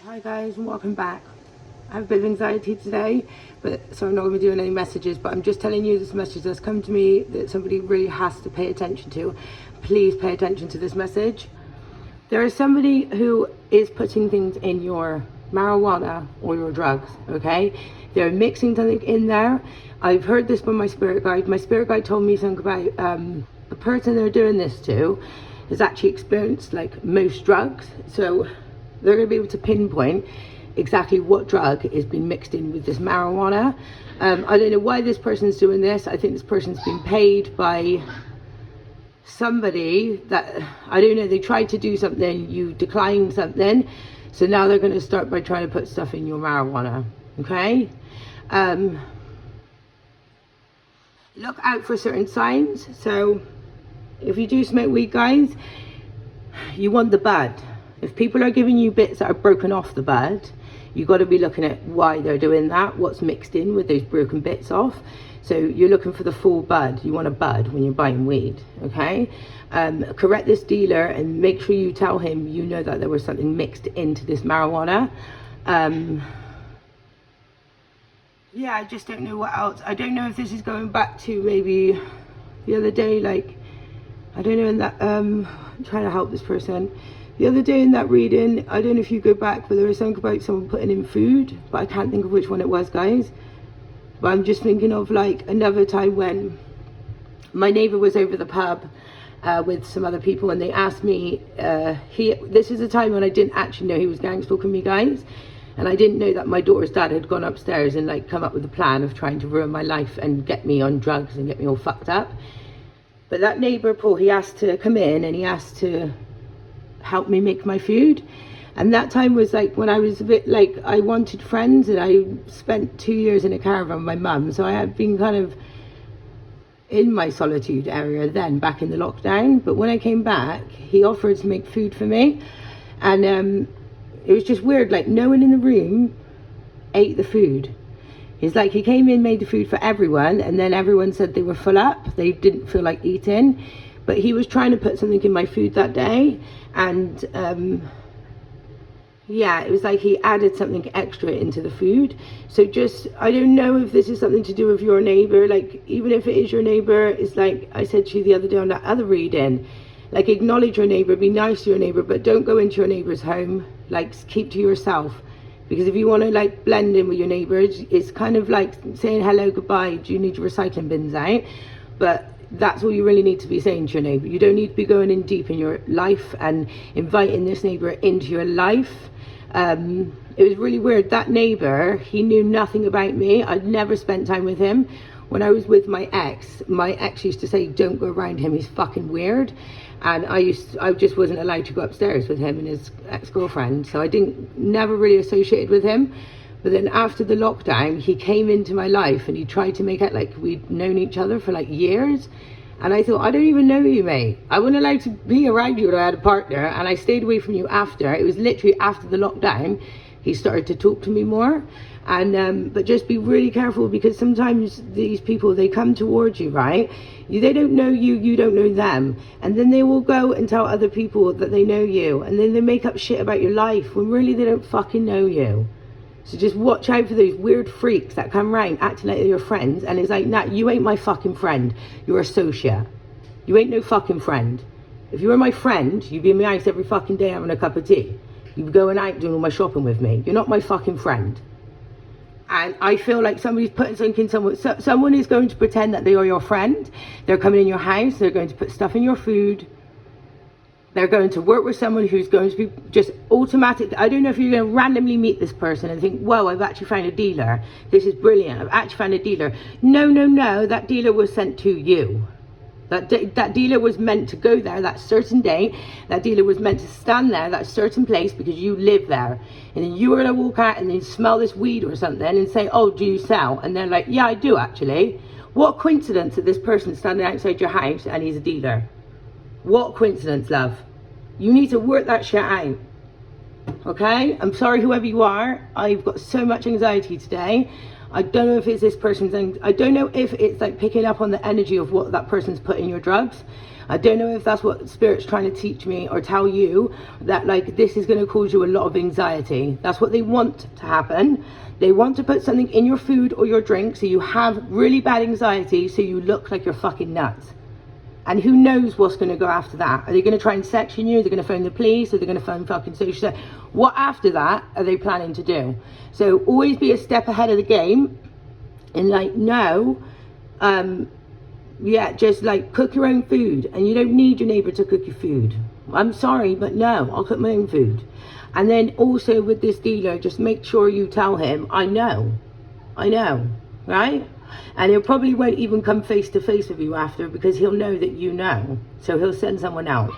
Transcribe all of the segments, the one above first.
Hi guys, and welcome back. I have a bit of anxiety today, so I'm not going to be doing any messages, but I'm just telling you this message that's come to me that somebody really has to pay attention to. Please pay attention to this message. There is somebody who is putting things in your marijuana or your drugs, okay? They're mixing something in there. I've heard this from my spirit guide. My spirit guide told me something about the person they're doing this to has actually experienced like most drugs, so they're going to be able to pinpoint exactly what drug is being mixed in with this marijuana. I don't know why this person's doing this. I think this person's been paid by somebody that, I don't know, they tried to do something, you declined something, so now they're going to start by trying to put stuff in your marijuana, okay? Look out for certain signs. So if you do smoke weed, guys, you want the bud. If people are giving you bits that are broken off the bud, you've got to be looking at why they're doing that, what's mixed in with those broken bits off. So you're looking for the full bud. You want a bud when you're buying weed, okay? Correct this dealer and make sure you tell him you know that there was something mixed into this marijuana. Yeah, I just don't know what else. I don't know if this is going back to maybe the other day, like, I don't know, in that, I'm trying to help this person. The other day in that reading, I don't know if you go back, but there was something about someone putting in food, but I can't think of which one it was, guys. But I'm just thinking of like another time when my neighbour was over the pub with some other people, and they asked me, this is a time when I didn't actually know he was gang stalking me, guys. And I didn't know that my daughter's dad had gone upstairs and like come up with a plan of trying to ruin my life and get me on drugs and get me all fucked up. But that neighbour, Paul, he asked to come in and he asked to help me make my food. And that time was like when I was a bit like, I wanted friends, and I spent 2 years in a caravan with my mum, so I had been kind of in my solitude area then, back in the lockdown. But when I came back, he offered to make food for me, and it was just weird, like no one in the room ate the food. It's like he came in, made the food for everyone, and then everyone said they were full up, they didn't feel like eating. But he was trying to put something in my food that day, and yeah, it was like he added something extra into the food. So just, I don't know if this is something to do with your neighbour. Like, even if it is your neighbour, it's like I said to you the other day on that other reading, like, acknowledge your neighbour, be nice to your neighbour, but don't go into your neighbour's home. Like, keep to yourself. Because if you want to like blend in with your neighbours, it's kind of like saying hello, goodbye, do you need your recycling bins out? But that's all you really need to be saying to your neighbour. You don't need to be going in deep in your life and inviting this neighbour into your life. It was really weird. That neighbour, he knew nothing about me. I'd never spent time with him. When I was with my ex used to say, don't go around him, he's fucking weird. And I just wasn't allowed to go upstairs with him and his ex-girlfriend, so I never really associated with him. But then after the lockdown, he came into my life and he tried to make it like we'd known each other for like years. And I thought, I don't even know you, mate. I wasn't allowed to be around you when I had a partner, and I stayed away from you after. It was literally after the lockdown he started to talk to me more. And but just be really careful, because sometimes these people, they come towards you, right? They don't know you, you don't know them, and then they will go and tell other people that they know you, and then they make up shit about your life when really they don't fucking know you. So just watch out for those weird freaks that come round acting like they're your friends, and it's like, nah, you ain't my fucking friend, you're a associate. You ain't no fucking friend. If you were my friend, you'd be in my house every fucking day having a cup of tea. You'd be going out doing all my shopping with me. You're not my fucking friend. And I feel like somebody's putting something in someone. Someone is going to pretend that they are your friend. They're coming in your house. They're going to put stuff in your food. They're going to work with someone who's going to be just automatic. I don't know if you're going to randomly meet this person and think, whoa, I've actually found a dealer. This is brilliant. I've actually found a dealer. No, no, no. That dealer was sent to you. That dealer was meant to go there that certain day. That dealer was meant to stand there that certain place because you live there. And then you were going to walk out and then smell this weed or something and say, oh, do you sell? And they're like, yeah, I do actually. What coincidence that this person's standing outside your house and he's a dealer? What coincidence, love? You need to work that shit out. Okay? I'm sorry, whoever you are. I've got so much anxiety today. I don't know if it's this person's, I don't know if it's like picking up on the energy of what that person's put in your drugs. I don't know if that's what Spirit's trying to teach me or tell you, that like this is going to cause you a lot of anxiety. That's what they want to happen. They want to put something in your food or your drink so you have really bad anxiety, so you look like you're fucking nuts. And who knows what's going to go after that? Are they going to try and section you? Are they going to phone the police? Are they going to phone fucking social? What after that are they planning to do? So always be a step ahead of the game. And like, no, yeah, just like cook your own food. And you don't need your neighbour to cook your food. I'm sorry, but no, I'll cook my own food. And then also with this dealer, just make sure you tell him, I know, right? And he'll probably won't even come face to face with you after, because he'll know that you know. So he'll send someone else.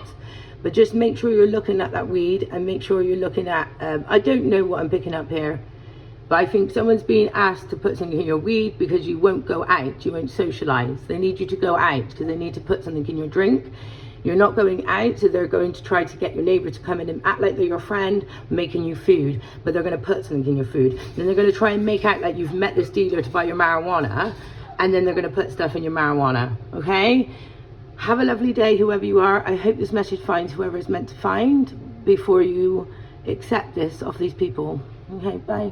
But just make sure you're looking at that weed, and make sure you're looking at, I don't know what I'm picking up here, but I think someone's being asked to put something in your weed because you won't go out, you won't socialise. They need you to go out because they need to put something in your drink. You're not going out, so they're going to try to get your neighbour to come in and act like they're your friend, making you food, but they're going to put something in your food. Then they're going to try and make out like you've met this dealer to buy your marijuana, and then they're going to put stuff in your marijuana, okay? Have a lovely day, whoever you are. I hope this message finds whoever it's meant to find before you accept this off these people. Okay, bye.